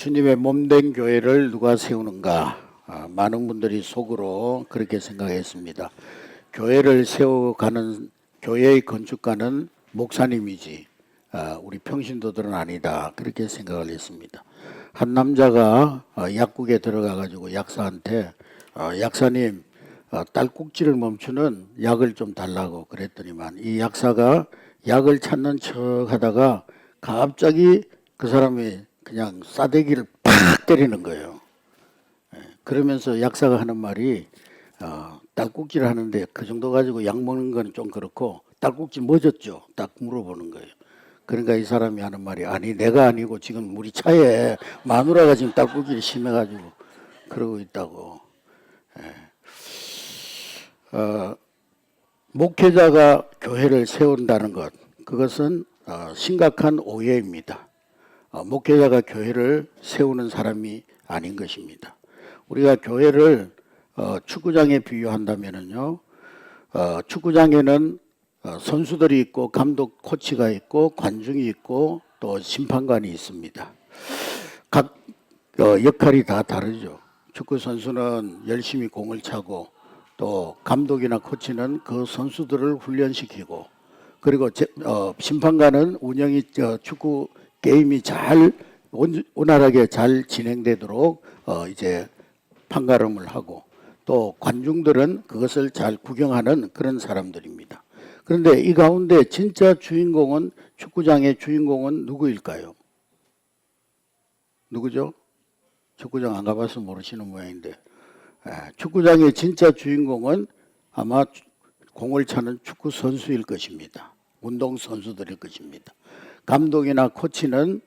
주님의 몸된 교회를 누가 세우는가? 많은 분들이 속으로 그렇게 생각했습니다. 교회를 세워가는 교회의 건축가는 목사님이지 우리 평신도들은 아니다, 그렇게 생각을 했습니다. 한 남자가 약국에 들어가 가지고 약사한테 약사님, 딸꾹질을 멈추는 약을 좀 달라고 그랬더니만 이 약사가 약을 찾는 척 하다가 갑자기 그 사람이 그냥 싸대기를 팍 때리는 거예요. 그러면서 약사가 하는 말이 딸꾹질 하는데 그 정도 가지고 약 먹는 건 좀 그렇고 딸꾹질 멎었죠? 딱 물어보는 거예요. 그러니까 이 사람이 하는 말이, 아니 내가 아니고 지금 우리 차에 마누라가 지금 딸꾹질이 심해가지고 그러고 있다고. 목회자가 교회를 세운다는 것, 그것은 심각한 오해입니다. 목회자가 교회를 세우는 사람이 아닌 것입니다. 우리가 교회를 축구장에 비유한다면요, 축구장에는 선수들이 있고 감독 코치가 있고 관중이 있고 또 심판관이 있습니다. 각 역할이 다 다르죠. 축구 선수는 열심히 공을 차고 또 감독이나 코치는 그 선수들을 훈련시키고, 그리고 심판관은 운영이 축구 게임이 잘 원활하게 잘 진행되도록 이제 판가름을 하고, 또 관중들은 그것을 잘 구경하는 그런 사람들입니다. 그런데 이 가운데 진짜 주인공은, 축구장의 주인공은 누구일까요? 누구죠? 축구장 안 가봐서 모르시는 모양인데, 축구장의 진짜 주인공은 아마 공을 차는 축구 선수일 것입니다. 운동 선수들일 것입니다. 감독이나 코치는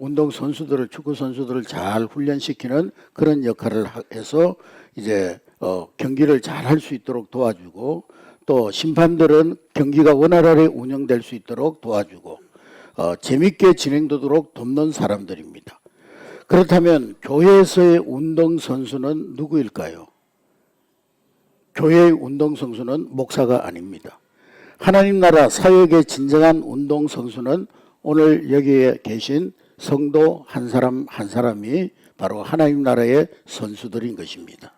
운동 선수들을, 축구 선수들을 잘 훈련시키는 그런 역할을 해서 이제 경기를 잘 할 수 있도록 도와주고, 또 심판들은 경기가 원활하게 운영될 수 있도록 도와주고 재밌게 진행되도록 돕는 사람들입니다. 그렇다면 교회에서의 운동 선수는 누구일까요? 교회의 운동 선수는 목사가 아닙니다. 하나님 나라 사역의 진정한 운동 선수는 오늘 여기에 계신 성도 한 사람 한 사람이 바로 하나님 나라의 선수들인 것입니다.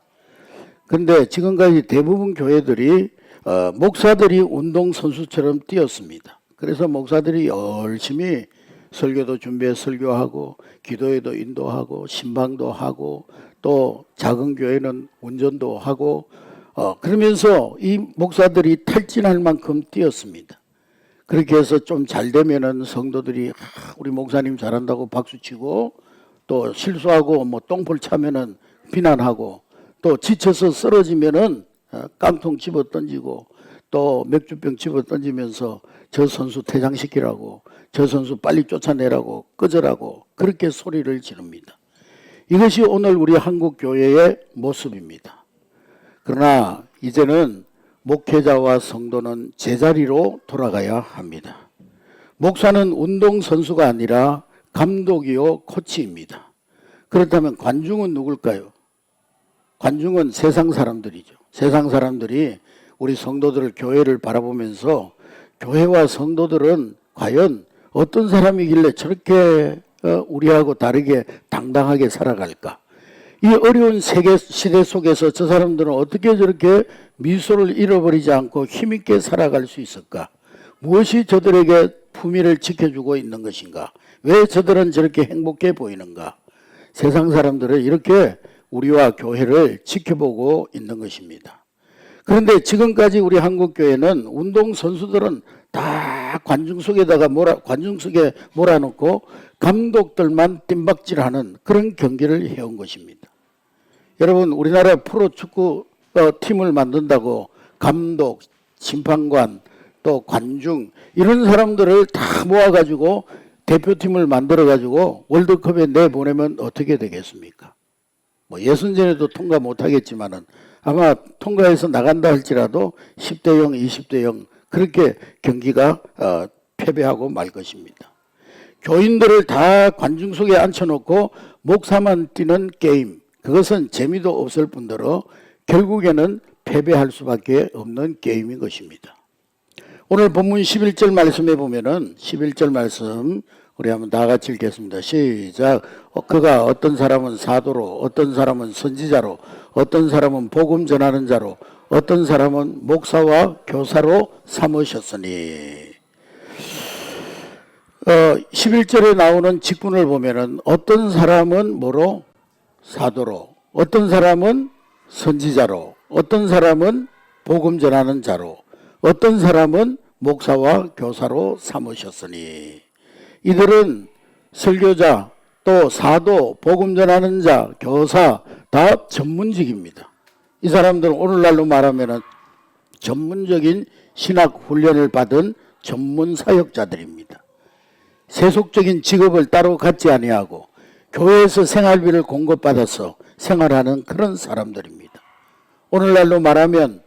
그런데 지금까지 대부분 교회들이 목사들이 운동 선수처럼 뛰었습니다. 그래서 목사들이 열심히 설교도 준비해 설교하고, 기도에도 인도하고, 신방도 하고, 또 작은 교회는 운전도 하고, 그러면서 이 목사들이 탈진할 만큼 뛰었습니다. 그렇게 해서 좀 잘 되면은 성도들이 우리 목사님 잘한다고 박수치고, 또 실수하고 뭐 똥볼 차면은 비난하고, 또 지쳐서 쓰러지면은 깡통 집어 던지고, 또 맥주병 집어 던지면서 저 선수 퇴장시키라고, 저 선수 빨리 쫓아내라고, 꺼져라고 그렇게 소리를 지릅니다. 이것이 오늘 우리 한국 교회의 모습입니다. 그러나 이제는 목회자와 성도는 제자리로 돌아가야 합니다. 목사는 운동선수가 아니라 감독이요 코치입니다. 그렇다면 관중은 누굴까요? 관중은 세상 사람들이죠. 세상 사람들이 우리 성도들을, 교회를 바라보면서 교회와 성도들은 과연 어떤 사람이길래 저렇게 우리하고 다르게 당당하게 살아갈까? 이 어려운 시대 속에서 저 사람들은 어떻게 저렇게 미소를 잃어버리지 않고 힘있게 살아갈 수 있을까? 무엇이 저들에게 품위를 지켜주고 있는 것인가? 왜 저들은 저렇게 행복해 보이는가? 세상 사람들은 이렇게 우리와 교회를 지켜보고 있는 것입니다. 그런데 지금까지 우리 한국교회는 운동선수들은 다 관중 속에 몰아놓고 감독들만 뜀박질하는 그런 경기를 해온 것입니다. 여러분, 우리나라 프로축구 팀을 만든다고 감독, 심판관, 또 관중 이런 사람들을 다 모아가지고 대표팀을 만들어가지고 월드컵에 내보내면 어떻게 되겠습니까? 뭐 예선전에도 통과 못하겠지만은 아마 통과해서 나간다 할지라도 10대 0, 20대 0 그렇게 경기가 패배하고 말 것입니다. 교인들을 다 관중 속에 앉혀놓고 목사만 뛰는 게임, 그것은 재미도 없을 뿐더러 결국에는 패배할 수밖에 없는 게임인 것입니다. 오늘 본문 11절 말씀에 보면은 11절 말씀 우리 한번 다 같이 읽겠습니다. 시작. 그가 어떤 사람은 사도로, 어떤 사람은 선지자로, 어떤 사람은 복음 전하는 자로, 어떤 사람은 목사와 교사로 삼으셨으니. 11절에 나오는 직분을 보면은 어떤 사람은 뭐로? 사도로, 어떤 사람은 선지자로, 어떤 사람은 복음 전하는 자로, 어떤 사람은 목사와 교사로 삼으셨으니. 이들은 설교자, 또 사도, 복음 전하는 자, 교사 다 전문직입니다. 이 사람들은 오늘날로 말하면 전문적인 신학 훈련을 받은 전문 사역자들입니다. 세속적인 직업을 따로 갖지 아니하고 교회에서 생활비를 공급받아서 생활하는 그런 사람들입니다. 오늘날로 말하면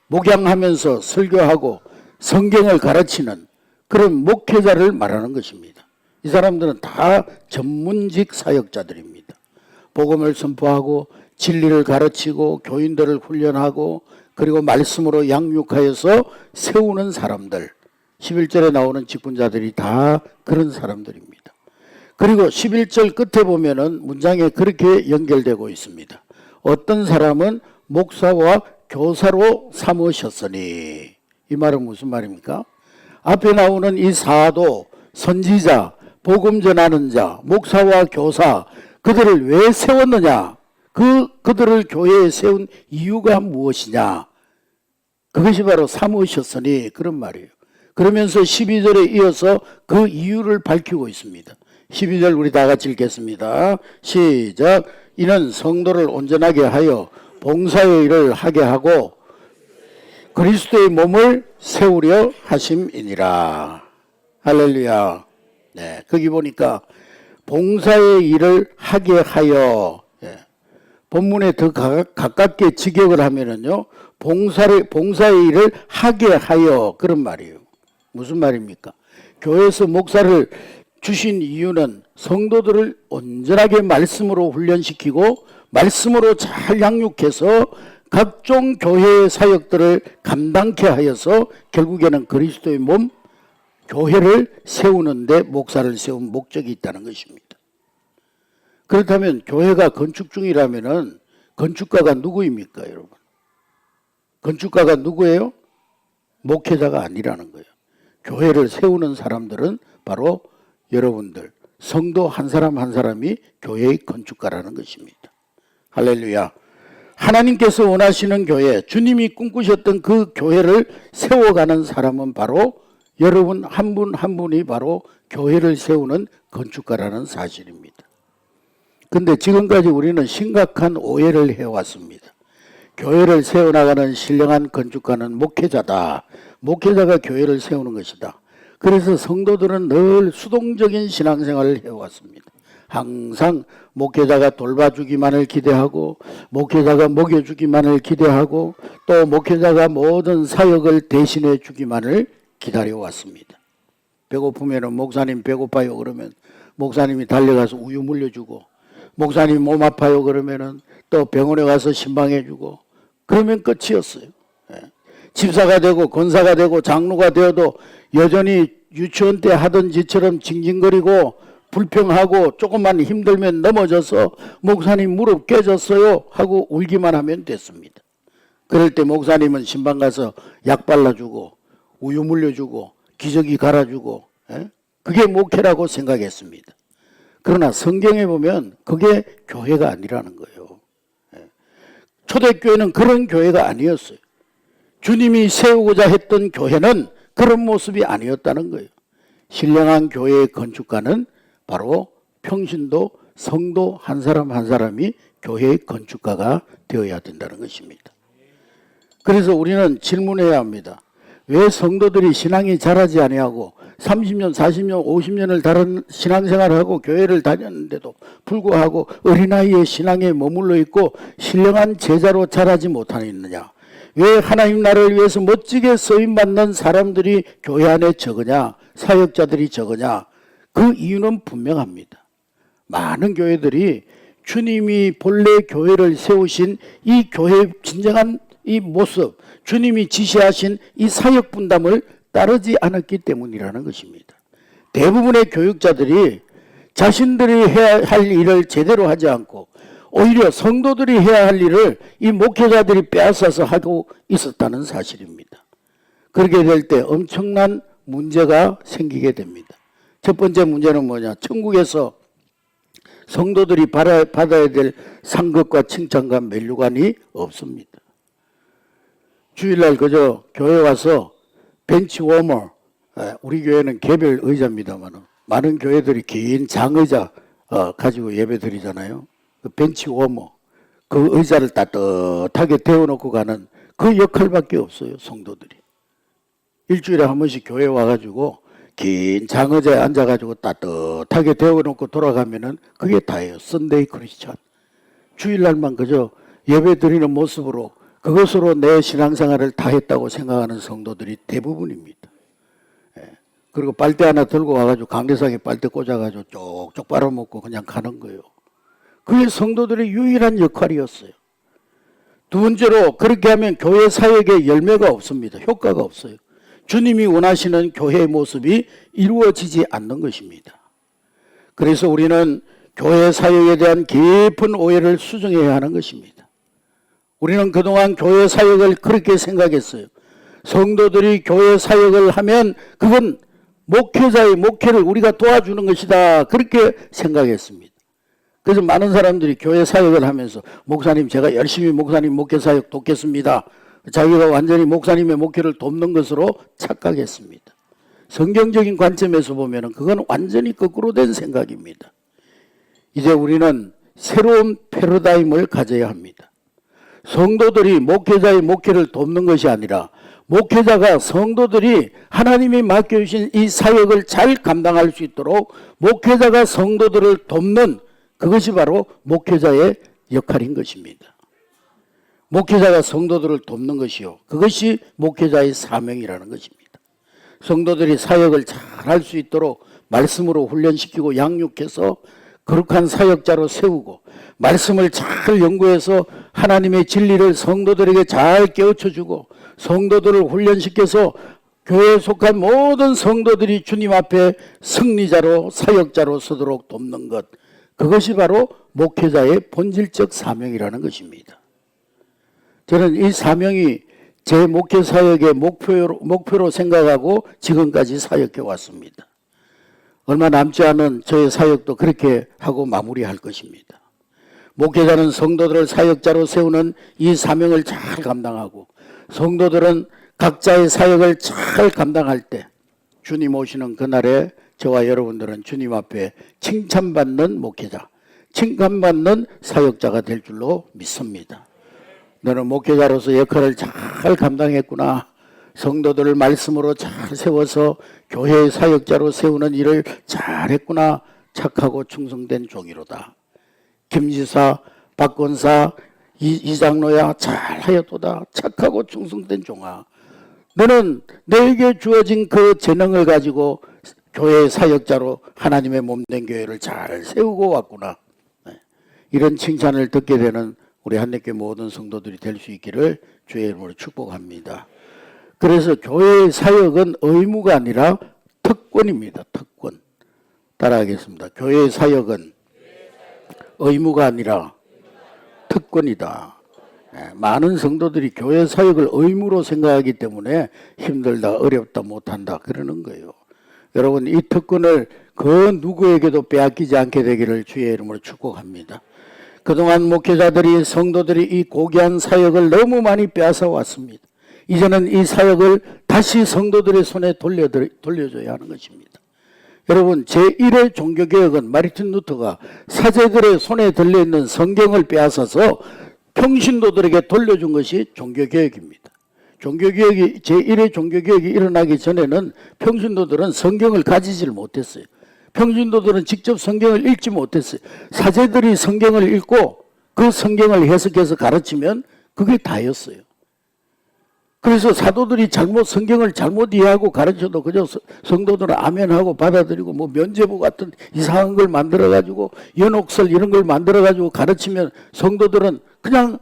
목양하면서 설교하고 성경을 가르치는 그런 목회자를 말하는 것입니다. 이 사람들은 다 전문직 사역자들입니다. 복음을 선포하고 진리를 가르치고 교인들을 훈련하고 그리고 말씀으로 양육하여서 세우는 사람들, 11절에 나오는 직분자들이 다 그런 사람들입니다. 그리고 11절 끝에 보면은 문장에 그렇게 연결되고 있습니다. 어떤 사람은 목사와 교사로 삼으셨으니. 이 말은 무슨 말입니까? 앞에 나오는 이 사도, 선지자, 복음 전하는 자, 목사와 교사, 그들을 왜 세웠느냐? 그들을 교회에 세운 이유가 무엇이냐? 그것이 바로 삼으셨으니 그런 말이에요. 그러면서 12절에 이어서 그 이유를 밝히고 있습니다. 12절 우리 다 같이 읽겠습니다. 시작. 이는 성도를 온전하게 하여 봉사의 일을 하게 하고 그리스도의 몸을 세우려 하심이니라. 할렐루야. 네, 거기 보니까 봉사의 일을 하게 하여, 본문에 더 가깝게 직역을 하면은요, 봉사의 일을 하게 하여, 그런 말이에요. 무슨 말입니까? 교회에서 목사를 주신 이유는 성도들을 온전하게 말씀으로 훈련시키고 말씀으로 잘 양육해서 각종 교회의 사역들을 감당케 하여서 결국에는 그리스도의 몸, 교회를 세우는데 목사를 세운 목적이 있다는 것입니다. 그렇다면 교회가 건축 중이라면은 건축가가 누구입니까, 여러분? 건축가가 누구예요? 목회자가 아니라는 거예요. 교회를 세우는 사람들은 바로 여러분들, 성도 한 사람 한 사람이 교회의 건축가라는 것입니다. 할렐루야. 하나님께서 원하시는 교회, 주님이 꿈꾸셨던 그 교회를 세워가는 사람은 바로 여러분 한 분 한 분이 바로 교회를 세우는 건축가라는 사실입니다. 그런데 지금까지 우리는 심각한 오해를 해왔습니다. 교회를 세워나가는 신령한 건축가는 목회자다. 목회자가 교회를 세우는 것이다. 그래서 성도들은 늘 수동적인 신앙생활을 해왔습니다. 항상 목회자가 돌봐주기만을 기대하고 목회자가 먹여주기만을 기대하고 또 목회자가 모든 사역을 대신해 주기만을 기다려왔습니다. 배고프면 목사님 배고파요 그러면 목사님이 달려가서 우유 물려주고 목사님 몸 아파요 그러면 또 병원에 가서 신방해주고 그러면 끝이었어요. 집사가 되고 권사가 되고 장로가 되어도 여전히 유치원 때 하던 짓처럼 징징거리고 불평하고 조금만 힘들면 넘어져서 목사님 무릎 깨졌어요 하고 울기만 하면 됐습니다. 그럴 때 목사님은 신방 가서 약 발라주고 우유 물려주고 기저귀 갈아주고 그게 목회라고 생각했습니다. 그러나 성경에 보면 그게 교회가 아니라는 거예요. 초대교회는 그런 교회가 아니었어요. 주님이 세우고자 했던 교회는 그런 모습이 아니었다는 거예요. 신령한 교회의 건축가는 바로 평신도 성도 한 사람 한 사람이 교회의 건축가가 되어야 된다는 것입니다. 그래서 우리는 질문해야 합니다. 왜 성도들이 신앙이 자라지 아니하고 30년, 40년, 50년을 다른 신앙생활을 하고 교회를 다녔는데도 불구하고 어린아이의 신앙에 머물러 있고 신령한 제자로 자라지 못하느냐? 왜 하나님 나라를 위해서 멋지게 쓰임받는 사람들이 교회 안에 적으냐? 사역자들이 적으냐? 그 이유는 분명합니다. 많은 교회들이 주님이 본래 교회를 세우신 이 교회의 진정한 이 모습, 주님이 지시하신 이 사역 분담을 따르지 않았기 때문이라는 것입니다. 대부분의 교육자들이 자신들이 해야 할 일을 제대로 하지 않고 오히려 성도들이 해야 할 일을 이 목회자들이 빼앗아서 하고 있었다는 사실입니다. 그렇게 될 때 엄청난 문제가 생기게 됩니다. 첫 번째 문제는 뭐냐? 천국에서 성도들이 받아야 될 상급과 칭찬과 면류관이 없습니다. 주일날 그저 교회 와서 벤치 워머, 우리 교회는 개별 의자입니다만 많은 교회들이 긴 장의자 가지고 예배 드리잖아요. 그 벤치 워머, 그 의자를 따뜻하게 데워놓고 가는 그 역할밖에 없어요. 성도들이 일주일에 한 번씩 교회 와가지고 긴 장의자에 앉아가지고 따뜻하게 데워놓고 돌아가면은 그게 다예요. 썬데이 크리스천. 주일날만 그저 예배 드리는 모습으로 그것으로 내 신앙생활을 다 했다고 생각하는 성도들이 대부분입니다. 그리고 빨대 하나 들고 와가지고 강대상에 빨대 꽂아가지고 쪽쪽 빨아먹고 그냥 가는 거예요. 그게 성도들의 유일한 역할이었어요. 두 번째로 그렇게 하면 교회 사역에 열매가 없습니다. 효과가 없어요. 주님이 원하시는 교회의 모습이 이루어지지 않는 것입니다. 그래서 우리는 교회 사역에 대한 깊은 오해를 수정해야 하는 것입니다. 우리는 그동안 교회 사역을 그렇게 생각했어요. 성도들이 교회 사역을 하면 그건 목회자의 목회를 우리가 도와주는 것이다. 그렇게 생각했습니다. 그래서 많은 사람들이 교회 사역을 하면서 목사님 제가 열심히 목사님 목회 사역 돕겠습니다. 자기가 완전히 목사님의 목회를 돕는 것으로 착각했습니다. 성경적인 관점에서 보면 그건 완전히 거꾸로 된 생각입니다. 이제 우리는 새로운 패러다임을 가져야 합니다. 성도들이 목회자의 목회를 돕는 것이 아니라 목회자가 성도들이 하나님이 맡겨주신 이 사역을 잘 감당할 수 있도록 목회자가 성도들을 돕는 그것이 바로 목회자의 역할인 것입니다. 목회자가 성도들을 돕는 것이요. 그것이 목회자의 사명이라는 것입니다. 성도들이 사역을 잘 할 수 있도록 말씀으로 훈련시키고 양육해서 거룩한 사역자로 세우고 말씀을 잘 연구해서 하나님의 진리를 성도들에게 잘 깨우쳐주고 성도들을 훈련시켜서 교회에 속한 모든 성도들이 주님 앞에 승리자로 사역자로 서도록 돕는 것, 그것이 바로 목회자의 본질적 사명이라는 것입니다. 저는 이 사명이 제 목회 사역의 목표로 생각하고 지금까지 사역해 왔습니다. 얼마 남지 않은 저의 사역도 그렇게 하고 마무리할 것입니다. 목회자는 성도들을 사역자로 세우는 이 사명을 잘 감당하고 성도들은 각자의 사역을 잘 감당할 때 주님 오시는 그날에 저와 여러분들은 주님 앞에 칭찬받는 목회자, 칭찬받는 사역자가 될 줄로 믿습니다. 너는 목회자로서 역할을 잘 감당했구나. 성도들을 말씀으로 잘 세워서 교회의 사역자로 세우는 일을 잘했구나. 착하고 충성된 종이로다. 김지사, 박권사, 이장로야 잘하였도다. 착하고 충성된 종아. 너는 너에게 주어진 그 재능을 가지고 교회의 사역자로 하나님의 몸된 교회를 잘 세우고 왔구나. 이런 칭찬을 듣게 되는 우리 한내교회 모든 성도들이 될 수 있기를 주의 이름으로 축복합니다. 그래서 교회의 사역은 의무가 아니라 특권입니다. 특권. 따라하겠습니다. 교회의 사역은 의무가 아니라 특권이다. 많은 성도들이 교회 사역을 의무로 생각하기 때문에 힘들다, 어렵다, 못한다 그러는 거예요. 여러분 이 특권을 그 누구에게도 빼앗기지 않게 되기를 주의 이름으로 축복합니다. 그동안 목회자들이 성도들이 이 고귀한 사역을 너무 많이 빼앗아 왔습니다. 이제는 이 사역을 다시 성도들의 손에 돌려줘야 하는 것입니다. 여러분 제1회 종교개혁은 마르틴 루터가 사제들의 손에 들려있는 성경을 빼앗아서 평신도들에게 돌려준 것이 종교개혁입니다. 종교개혁이 제1회 종교개혁이 일어나기 전에는 평신도들은 성경을 가지질 못했어요. 평신도들은 직접 성경을 읽지 못했어요. 사제들이 성경을 읽고 그 성경을 해석해서 가르치면 그게 다였어요. 그래서 사도들이 성경을 잘못 이해하고 가르쳐도 그저 성도들은 아멘하고 받아들이고 뭐 면죄부 같은 이상한 걸 만들어가지고 연옥설 이런 걸 만들어가지고 가르치면 성도들은 그냥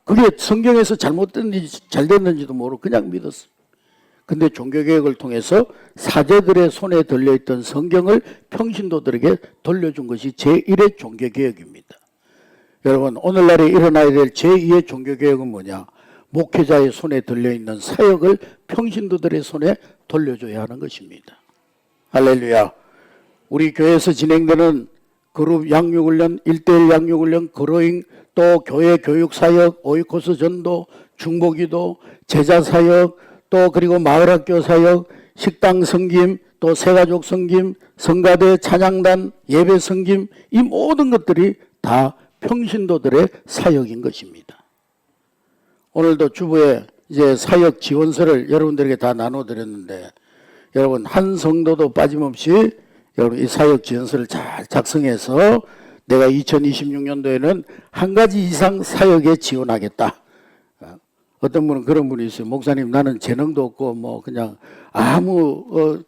그게 성경에서 잘못됐는지 잘 됐는지도 모르고 그냥 믿었어요. 근데 종교개혁을 통해서 사제들의 손에 들려있던 성경을 평신도들에게 돌려준 것이 제1의 종교개혁입니다. 여러분, 오늘날에 일어나야 될 제2의 종교개혁은 뭐냐? 목회자의 손에 들려있는 사역을 평신도들의 손에 돌려줘야 하는 것입니다. 할렐루야. 우리 교회에서 진행되는 그룹 양육훈련, 1:1 양육훈련, 그로잉, 또 교회 교육사역, 오이코스 전도, 중보기도, 제자사역, 또 그리고 마을학교 사역, 식당 섬김, 또 새가족 섬김, 성가대 찬양단, 예배 섬김, 이 모든 것들이 다 평신도들의 사역인 것입니다. 오늘도 주부에 이제 사역 지원서를 여러분들에게 다 나눠드렸는데, 여러분 한 성도도 빠짐없이 여러분 이 사역 지원서를 잘 작성해서 내가 2026년도에는 한 가지 이상 사역에 지원하겠다. 어떤 분은 그런 분이 있어요. 목사님, 나는 재능도 없고 뭐 그냥 아무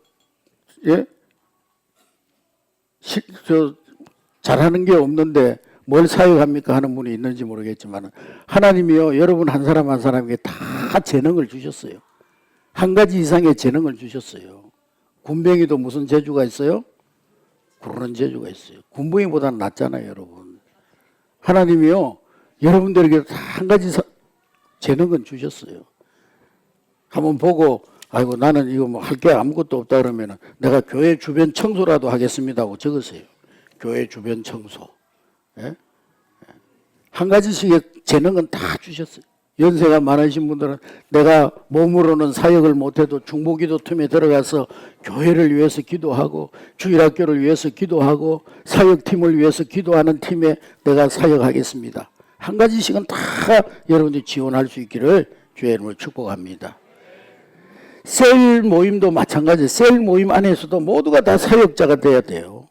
잘하는 게 없는데 뭘 사역합니까 하는 분이 있는지 모르겠지만, 하나님이요 여러분 한 사람 한 사람에게 다 재능을 주셨어요. 한 가지 이상의 재능을 주셨어요. 군뱅이도 무슨 재주가 있어요? 구르는 재주가 있어요. 군뱅이보다는 낫잖아요, 여러분. 하나님이요 여러분들에게 다 한 가지 재능은 주셨어요. 한번 보고 아이고 나는 이거 뭐 할 게 아무것도 없다 그러면 내가 교회 주변 청소라도 하겠습니다 하고 적으세요. 교회 주변 청소. 예? 한 가지씩의 재능은 다 주셨어요. 연세가 많으신 분들은 내가 몸으로는 사역을 못해도 중보기도 틈에 들어가서 교회를 위해서 기도하고 주일학교를 위해서 기도하고 사역팀을 위해서 기도하는 팀에 내가 사역하겠습니다. 한 가지씩은 다 여러분들이 지원할 수 있기를 주의 이름으로 축복합니다. 셀 모임도 마찬가지예요. 셀 모임 안에서도 모두가 다 사역자가 돼야 돼요.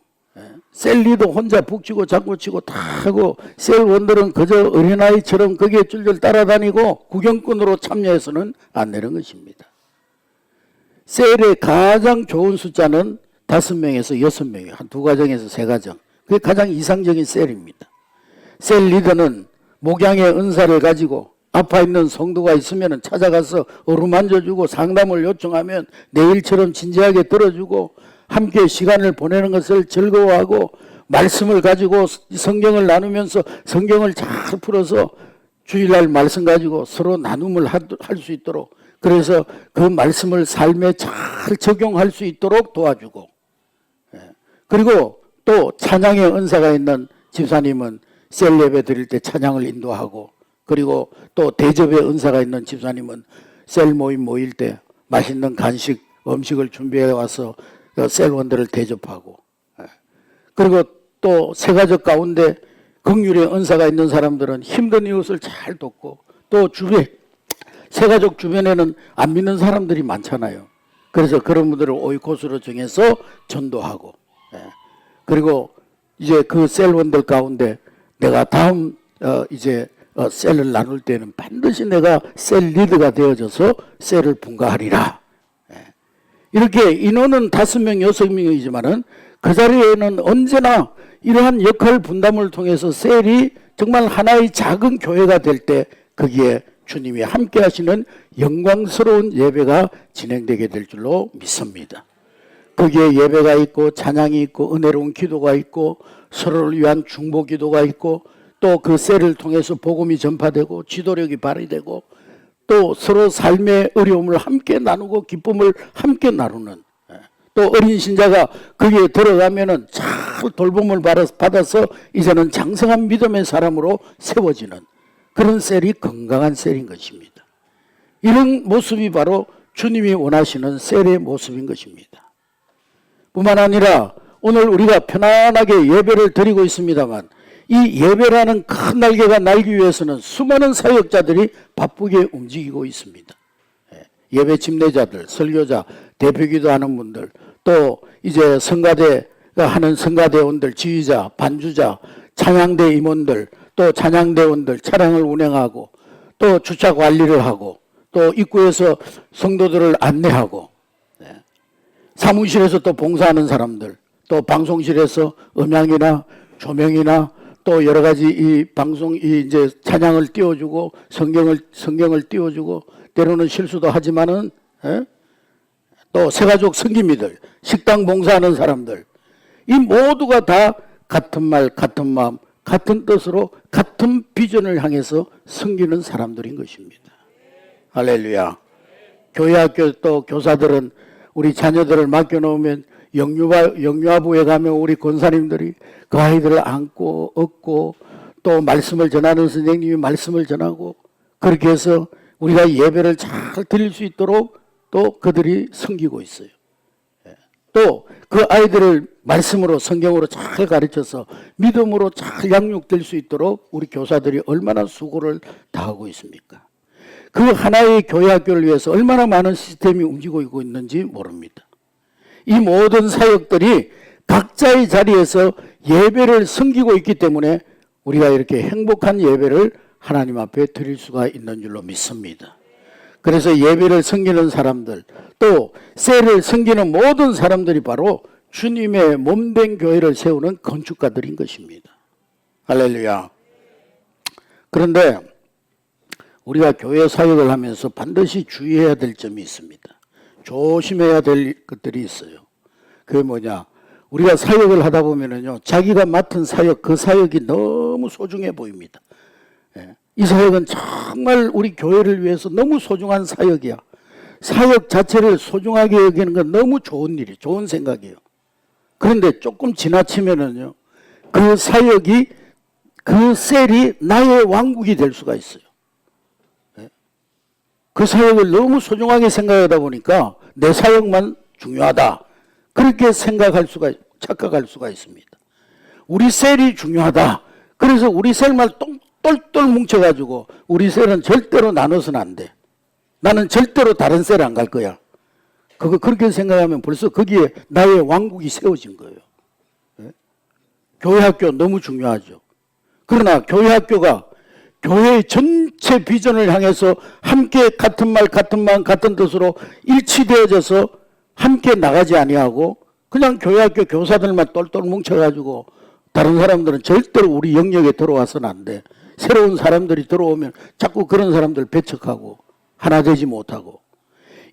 셀 리더 혼자 북치고 장구치고 다 하고, 셀 원들은 그저 어린아이처럼 거기에 줄줄 따라다니고 구경꾼으로 참여해서는 안 되는 것입니다. 셀의 가장 좋은 숫자는 5명에서 6명이에요. 한 2가정에서 3가정. 그게 가장 이상적인 셀입니다. 셀 리더는 목양의 은사를 가지고 아파 있는 성도가 있으면 찾아가서 어루만져주고 상담을 요청하면 내일처럼 진지하게 들어주고 함께 시간을 보내는 것을 즐거워하고 말씀을 가지고 성경을 나누면서 성경을 잘 풀어서 주일날 말씀 가지고 서로 나눔을 할 수 있도록, 그래서 그 말씀을 삶에 잘 적용할 수 있도록 도와주고, 그리고 또 찬양의 은사가 있는 집사님은 셀 예배 드릴 때 찬양을 인도하고, 그리고 또 대접의 은사가 있는 집사님은 셀 모임 모일 때 맛있는 간식, 음식을 준비해 와서 셀원들을 대접하고, 그리고 또 새가족 가운데 긍휼의 은사가 있는 사람들은 힘든 이웃을 잘 돕고, 또 주변 새가족 주변에는 안 믿는 사람들이 많잖아요. 그래서 그런 분들을 오이코스로 정해서 전도하고, 그리고 이제 그 셀원들 가운데 내가 다음 이제 셀을 나눌 때는 반드시 내가 셀 리더가 되어져서 셀을 분가하리라. 이렇게 인원은 5명, 6명이지만은 그 자리에는 언제나 이러한 역할 분담을 통해서 셀이 정말 하나의 작은 교회가 될 때 거기에 주님이 함께 하시는 영광스러운 예배가 진행되게 될 줄로 믿습니다. 거기에 예배가 있고 찬양이 있고 은혜로운 기도가 있고 서로를 위한 중보 기도가 있고, 또 그 셀을 통해서 복음이 전파되고 지도력이 발휘되고, 또 서로 삶의 어려움을 함께 나누고 기쁨을 함께 나누는, 또 어린 신자가 거기에 들어가면은 잘 돌봄을 받아서 이제는 장성한 믿음의 사람으로 세워지는 그런 셀이 건강한 셀인 것입니다. 이런 모습이 바로 주님이 원하시는 셀의 모습인 것입니다. 뿐만 아니라 오늘 우리가 편안하게 예배를 드리고 있습니다만, 이 예배라는 큰 날개가 날기 위해서는 수많은 사역자들이 바쁘게 움직이고 있습니다. 예배 집례자들, 설교자, 대표기도 하는 분들, 또 이제 성가대 하는 성가대원들, 지휘자, 반주자, 찬양대 임원들, 또 찬양대원들 차량을 운행하고, 또 주차 관리를 하고, 또 입구에서 성도들을 안내하고, 사무실에서 또 봉사하는 사람들, 또 방송실에서 음향이나 조명이나 또 여러 가지 이 방송 이제 찬양을 띄워주고 성경을 띄워주고, 때로는 실수도 하지만은 또 새가족 성기미들, 식당 봉사하는 사람들, 이 모두가 다 같은 말, 같은 마음, 같은 뜻으로 같은 비전을 향해서 섬기는 사람들인 것입니다. 할렐루야. 교회 학교 또 교사들은 우리 자녀들을 맡겨놓으면 영유아부에 가면 우리 권사님들이 그 아이들을 안고 업고 또 말씀을 전하는 선생님이 말씀을 전하고 그렇게 해서 우리가 예배를 잘 드릴 수 있도록 또 그들이 섬기고 있어요. 또 그 아이들을 말씀으로 성경으로 잘 가르쳐서 믿음으로 잘 양육될 수 있도록 우리 교사들이 얼마나 수고를 다하고 있습니까? 그 하나의 교회 학교를 위해서 얼마나 많은 시스템이 움직이고 있는지 모릅니다. 이 모든 사역들이 각자의 자리에서 예배를 섬기고 있기 때문에 우리가 이렇게 행복한 예배를 하나님 앞에 드릴 수가 있는 줄로 믿습니다. 그래서 예배를 섬기는 사람들, 또 셀을 섬기는 모든 사람들이 바로 주님의 몸된 교회를 세우는 건축가들인 것입니다. 할렐루야. 그런데 우리가 교회 사역을 하면서 반드시 주의해야 될 점이 있습니다. 조심해야 될 것들이 있어요. 그게 뭐냐? 우리가 사역을 하다 보면은요, 자기가 맡은 사역, 그 사역이 너무 소중해 보입니다. 이 사역은 정말 우리 교회를 위해서 너무 소중한 사역이야. 사역 자체를 소중하게 여기는 건 너무 좋은 일이에요. 좋은 생각이에요. 그런데 조금 지나치면은요, 그 사역이, 그 셀이 나의 왕국이 될 수가 있어요. 그 사역을 너무 소중하게 생각하다 보니까 내 사역만 중요하다. 그렇게 착각할 수가 있습니다. 우리 셀이 중요하다. 그래서 우리 셀만 똘똘 뭉쳐가지고 우리 셀은 절대로 나눠서는 안 돼. 나는 절대로 다른 셀 안 갈 거야. 그렇게 생각하면 벌써 거기에 나의 왕국이 세워진 거예요. 교회 학교 너무 중요하죠. 그러나 교회 학교가 교회의 전체 비전을 향해서 함께 같은 말, 같은 마음, 같은 뜻으로 일치되어져서 함께 나가지 아니하고 그냥 교회 학교 교사들만 똘똘 뭉쳐가지고 다른 사람들은 절대로 우리 영역에 들어와서는 안 돼. 새로운 사람들이 들어오면 자꾸 그런 사람들 배척하고 하나 되지 못하고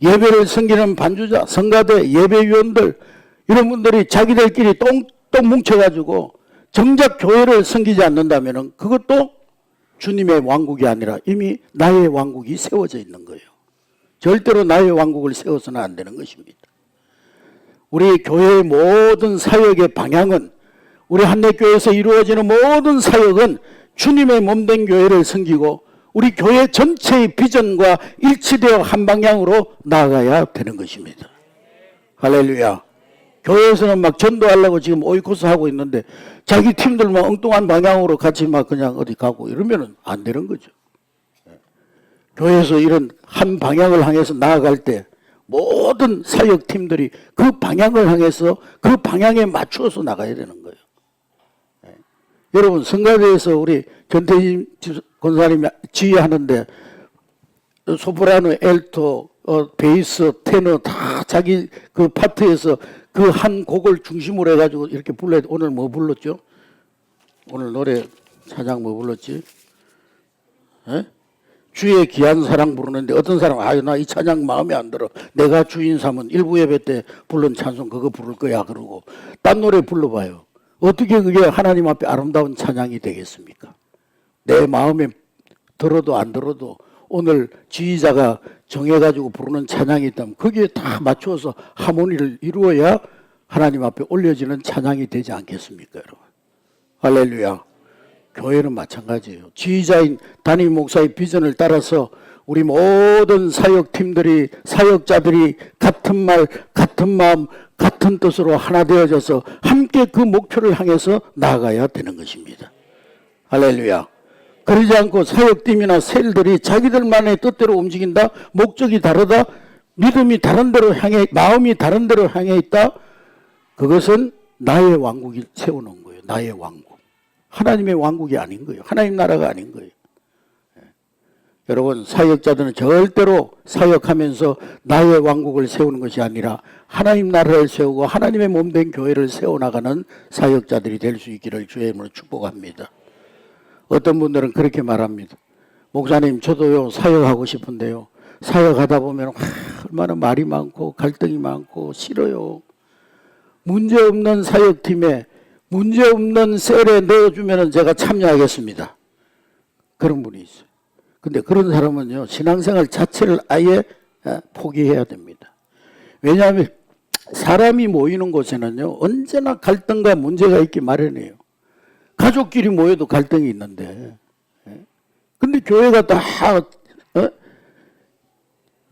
예배를 섬기는 반주자, 성가대, 예배위원들 이런 분들이 자기들끼리 똥똥 뭉쳐가지고 정작 교회를 섬기지 않는다면 그것도 주님의 왕국이 아니라 이미 나의 왕국이 세워져 있는 거예요. 절대로 나의 왕국을 세워서는 안 되는 것입니다. 우리 교회의 모든 사역의 방향은 우리 한내교회에서 이루어지는 모든 사역은 주님의 몸된 교회를 섬기고 우리 교회 전체의 비전과 일치되어 한 방향으로 나아가야 되는 것입니다. 할렐루야. 교회에서는 막 전도하려고 지금 오이코스 하고 있는데 자기 팀들만 엉뚱한 방향으로 같이 막 그냥 어디 가고 이러면 안 되는 거죠. 교회에서 이런 한 방향을 향해서 나아갈 때 모든 사역팀들이 그 방향을 향해서 그 방향에 맞추어서 나가야 되는 거예요. 여러분 성가대에서 우리 전태진 권사님이 지휘하는데 소프라노, 엘토, 베이스, 테너 다 자기 그 파트에서 그 한 곡을 중심으로 해가지고 이렇게 불러야 돼. 오늘 뭐 불렀죠? 오늘 노래 찬양 뭐 불렀지? 주의 귀한 사랑 부르는데 어떤 사람 나 이 찬양 마음에 안 들어. 내가 주인 삼은 일부 예배 때 부른 찬송 그거 부를 거야 그러고 딴 노래 불러봐요. 어떻게 그게 하나님 앞에 아름다운 찬양이 되겠습니까? 내 마음에 들어도 안 들어도 오늘 지휘자가 정해가지고 부르는 찬양이 있다면 거기에 다 맞추어서 하모니를 이루어야 하나님 앞에 올려지는 찬양이 되지 않겠습니까, 여러분? 할렐루야. 교회는 마찬가지예요. 지휘자인 담임 목사의 비전을 따라서 우리 모든 사역팀들이, 사역자들이 같은 말, 같은 마음, 같은 뜻으로 하나 되어져서 함께 그 목표를 향해서 나아가야 되는 것입니다. 할렐루야. 그러지 않고 사역팀이나 셀들이 자기들만의 뜻대로 움직인다, 목적이 다르다, 믿음이 다른 데로 향해, 마음이 다른 데로 향해 있다, 그것은 나의 왕국이 세워놓은 거예요. 나의 왕국. 하나님의 왕국이 아닌 거예요. 하나님 나라가 아닌 거예요. 여러분, 사역자들은 절대로 사역하면서 나의 왕국을 세우는 것이 아니라 하나님 나라를 세우고 하나님의 몸된 교회를 세워나가는 사역자들이 될 수 있기를 주의 이름으로 축복합니다. 어떤 분들은 그렇게 말합니다. 목사님, 저도요 사역하고 싶은데요, 사역하다 보면 얼마나 말이 많고 갈등이 많고 싫어요. 문제없는 사역팀에 문제없는 셀에 넣어주면 제가 참여하겠습니다. 그런 분이 있어요. 근데 그런 사람은요, 신앙생활 자체를 아예 포기해야 됩니다. 왜냐하면 사람이 모이는 곳에는요, 언제나 갈등과 문제가 있기 마련이에요. 가족끼리 모여도 갈등이 있는데, 근데 교회가 다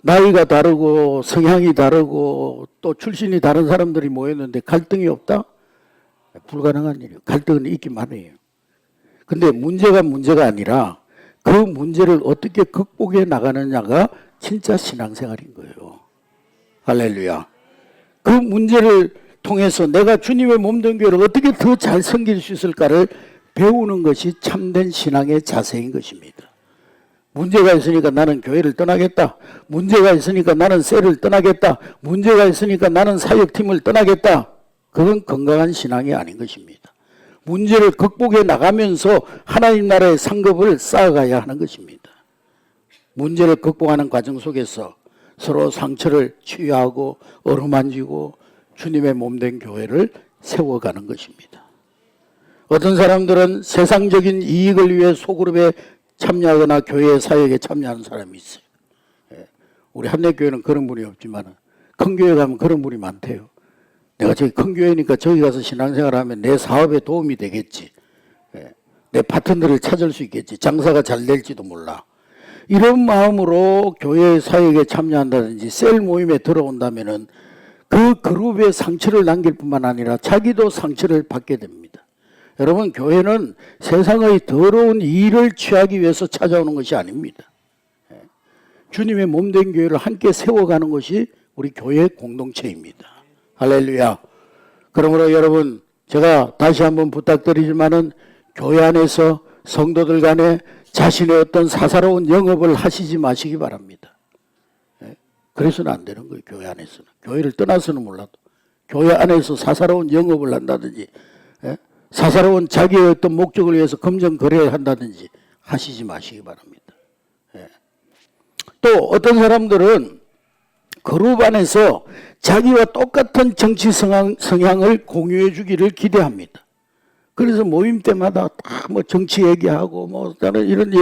나이가 다르고 성향이 다르고 또 출신이 다른 사람들이 모였는데 갈등이 없다? 불가능한 일이에요. 갈등은 있기 마련이에요. 근데 문제가 아니라 그 문제를 어떻게 극복해 나가느냐가 진짜 신앙생활인 거예요. 할렐루야. 그 문제를 통해서 내가 주님의 몸된 교회를 어떻게 더 잘 섬길 수 있을까를 배우는 것이 참된 신앙의 자세인 것입니다. 문제가 있으니까 나는 교회를 떠나겠다. 문제가 있으니까 나는 셀을 떠나겠다. 문제가 있으니까 나는 사역팀을 떠나겠다. 그건 건강한 신앙이 아닌 것입니다. 문제를 극복해 나가면서 하나님 나라의 상급을 쌓아가야 하는 것입니다. 문제를 극복하는 과정 속에서 서로 상처를 치유하고 어루만지고 주님의 몸된 교회를 세워가는 것입니다. 어떤 사람들은 세상적인 이익을 위해 소그룹에 참여하거나 교회 사역에 참여하는 사람이 있어요. 우리 한내교회는 그런 분이 없지만 큰 교회 가면 그런 분이 많대요. 내가 저기 큰 교회니까 저기 가서 신앙생활하면 내 사업에 도움이 되겠지. 내 파트너를 찾을 수 있겠지. 장사가 잘 될지도 몰라. 이런 마음으로 교회 사역에 참여한다든지 셀 모임에 들어온다면은 그 그룹에 상처를 남길 뿐만 아니라 자기도 상처를 받게 됩니다. 여러분, 교회는 세상의 더러운 일을 취하기 위해서 찾아오는 것이 아닙니다. 주님의 몸된 교회를 함께 세워가는 것이 우리 교회 공동체입니다. 할렐루야. 그러므로 여러분, 제가 다시 한번 부탁드리지만은 교회 안에서 성도들 간에 자신의 어떤 사사로운 영업을 하시지 마시기 바랍니다. 그래서는 안 되는 거예요. 교회 안에서는. 교회를 떠나서는 몰라도 교회 안에서 사사로운 영업을 한다든지 사사로운 자기의 어떤 목적을 위해서 금전 거래를 한다든지 하시지 마시기 바랍니다. 또 어떤 사람들은 그룹 안에서 자기와 똑같은 정치 성향을 공유해 주기를 기대합니다. 그래서 모임 때마다 다 뭐 정치 얘기하고 뭐 다른 이런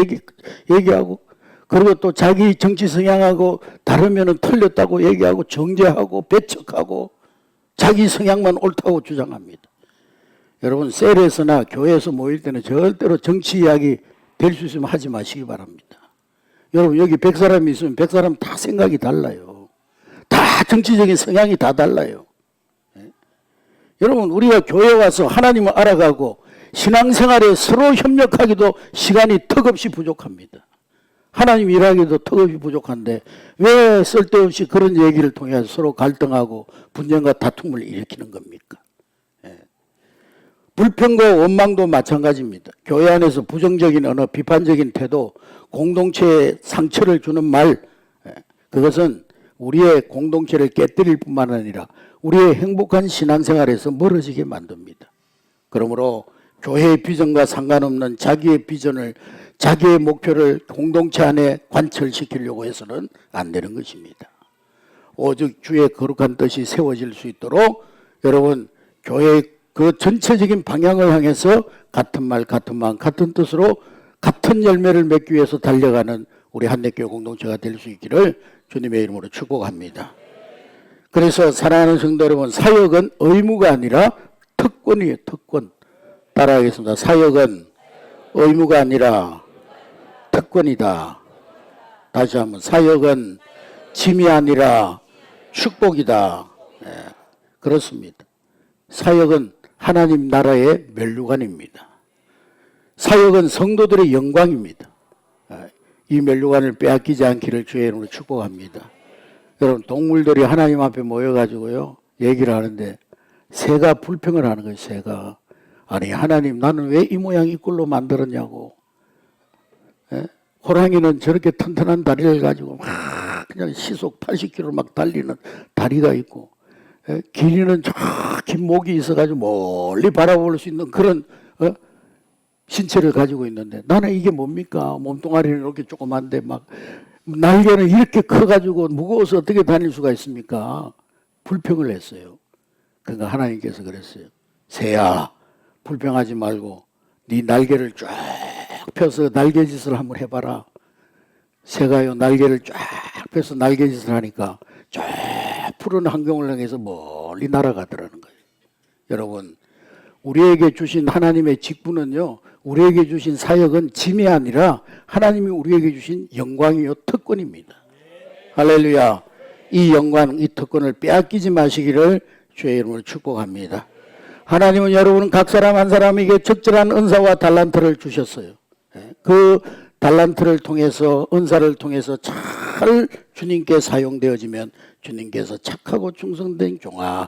얘기하고 그리고 또 자기 정치 성향하고 다르면은 틀렸다고 얘기하고 정죄하고 배척하고 자기 성향만 옳다고 주장합니다. 여러분, 셀에서나 교회에서 모일 때는 절대로 정치 이야기 될 수 있으면 하지 마시기 바랍니다. 여러분, 여기 100사람이 있으면 100사람 다 생각이 달라요. 다 정치적인 성향이 다 달라요. 여러분, 우리가 교회 와서 하나님을 알아가고 신앙생활에 서로 협력하기도 시간이 턱없이 부족합니다. 하나님 일하기도 턱없이 부족한데 왜 쓸데없이 그런 얘기를 통해서 서로 갈등하고 분쟁과 다툼을 일으키는 겁니까? 불평과 원망도 마찬가지입니다. 교회 안에서 부정적인 언어, 비판적인 태도, 공동체에 상처를 주는 말, 그것은 우리의 공동체를 깨뜨릴 뿐만 아니라 우리의 행복한 신앙생활에서 멀어지게 만듭니다. 그러므로 교회의 비전과 상관없는 자기의 비전을, 자기의 목표를 공동체 안에 관철시키려고 해서는 안 되는 것입니다. 오직 주의 거룩한 뜻이 세워질 수 있도록 여러분, 교회의 그 전체적인 방향을 향해서 같은 말, 같은 마음, 같은 뜻으로 같은 열매를 맺기 위해서 달려가는 우리 한내교회 공동체가 될 수 있기를 주님의 이름으로 축복합니다. 그래서 사랑하는 성도 여러분, 사역은 의무가 아니라 특권이에요. 특권. 따라하겠습니다. 사역은 의무가 아니라 특권이다. 다시 한번, 사역은 짐이 아니라 축복이다. 그렇습니다. 사역은 하나님 나라의 면류관입니다. 사역은 성도들의 영광입니다. 이 면류관을 빼앗기지 않기를 주의 이름으로 축복합니다. 여러분, 동물들이 하나님 앞에 모여가지고요 얘기를 하는데 새가 불평을 하는 거예요. 새가, 아니 하나님, 나는 왜 이 모양 이 꼴로 만들었냐고. 호랑이는 저렇게 튼튼한 다리를 가지고 막 그냥 시속 80km 막 달리는 다리가 있고, 길이는 저 긴 목이 있어가지고 멀리 바라볼 수 있는 그런 신체를 가지고 있는데 나는 이게 뭡니까? 몸뚱아리는 이렇게 조그만데 막 날개는 이렇게 커가지고 무거워서 어떻게 다닐 수가 있습니까? 불평을 했어요. 그러니까 하나님께서 그랬어요. 새야, 불평하지 말고 네 날개를 쫙 펴서 날개짓을 한번 해봐라. 새가요, 날개를 쫙 펴서 날개짓을 하니까 쫙 푸른 환경을 향해서 멀리 날아가더라는 거예요. 여러분, 우리에게 주신 하나님의 직분은요, 우리에게 주신 사역은 짐이 아니라 하나님이 우리에게 주신 영광이요, 특권입니다. 할렐루야. 이 영광, 이 특권을 빼앗기지 마시기를 주의 이름으로 축복합니다. 하나님은 여러분 각 사람 한 사람에게 적절한 은사와 달란트를 주셨어요. 그 달란트를 통해서, 은사를 통해서 잘 주님께 사용되어지면 주님께서 착하고 충성된 종아,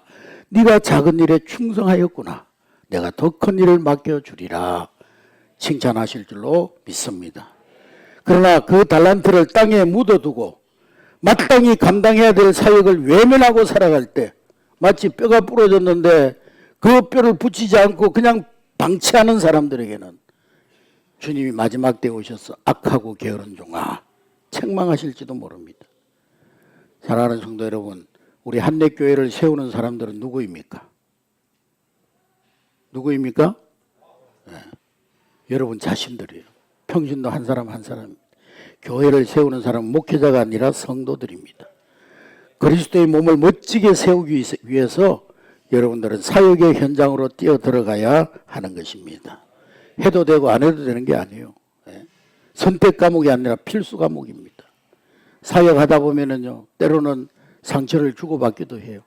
네가 작은 일에 충성하였구나. 내가 더 큰 일을 맡겨주리라. 칭찬하실 줄로 믿습니다. 그러나 그 달란트를 땅에 묻어두고 마땅히 감당해야 될 사역을 외면하고 살아갈 때 마치 뼈가 부러졌는데 그 뼈를 붙이지 않고 그냥 방치하는 사람들에게는 주님이 마지막 때에 오셔서 악하고 게으른 종아 책망하실지도 모릅니다. 사랑하는 성도 여러분, 우리 한내교회를 세우는 사람들은 누구입니까? 누구입니까? 네. 여러분 자신들이에요. 평신도 한 사람 한 사람입니다. 교회를 세우는 사람은 목회자가 아니라 성도들입니다. 그리스도의 몸을 멋지게 세우기 위해서 여러분들은 사역의 현장으로 뛰어 들어가야 하는 것입니다. 해도 되고 안 해도 되는 게 아니에요. 선택 과목이 아니라 필수 과목입니다. 사역하다 보면은요, 때로는 상처를 주고받기도 해요.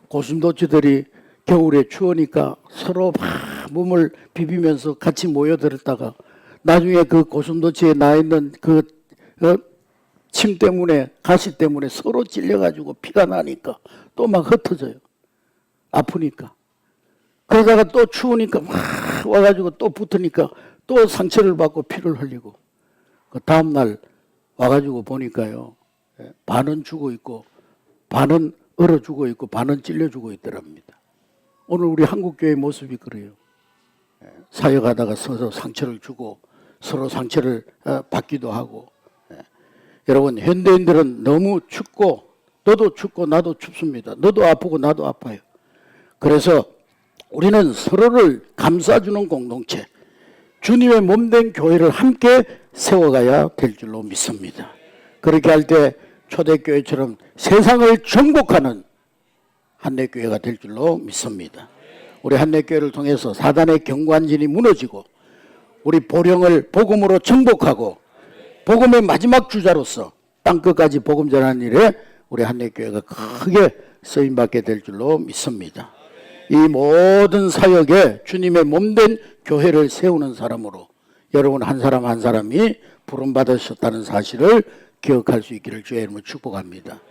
고슴도치들이 겨울에 추우니까 서로 막 몸을 비비면서 같이 모여들었다가 나중에 그 고슴도치에 나 있는 그 침 때문에, 가시 때문에 서로 찔려가지고 피가 나니까 또 막 흩어져요. 아프니까. 그러다가 또 추우니까 막 와가지고 또 붙으니까 또 상처를 받고 피를 흘리고, 그 다음날 와가지고 보니까요, 반은 죽어 있고 반은 얼어 죽어 있고 반은 찔려 죽어 있더랍니다. 오늘 우리 한국교회 모습이 그래요. 사역하다가 서로 상처를 주고 서로 상처를 받기도 하고. 여러분, 현대인들은 너무 춥고, 너도 춥고 나도 춥습니다. 너도 아프고 나도 아파요. 그래서 우리는 서로를 감싸주는 공동체, 주님의 몸된 교회를 함께 세워가야 될 줄로 믿습니다. 그렇게 할 때 초대교회처럼 세상을 정복하는 한내교회가 될 줄로 믿습니다. 우리 한내교회를 통해서 사단의 경관진이 무너지고 우리 보령을 복음으로 정복하고 복음의 마지막 주자로서 땅끝까지 복음 전하는 일에 우리 한내교회가 크게 쓰임받게 될 줄로 믿습니다. 이 모든 사역에 주님의 몸된 교회를 세우는 사람으로 여러분 한 사람 한 사람이 부름받으셨다는 사실을 기억할 수 있기를 주의 이름으로 축복합니다.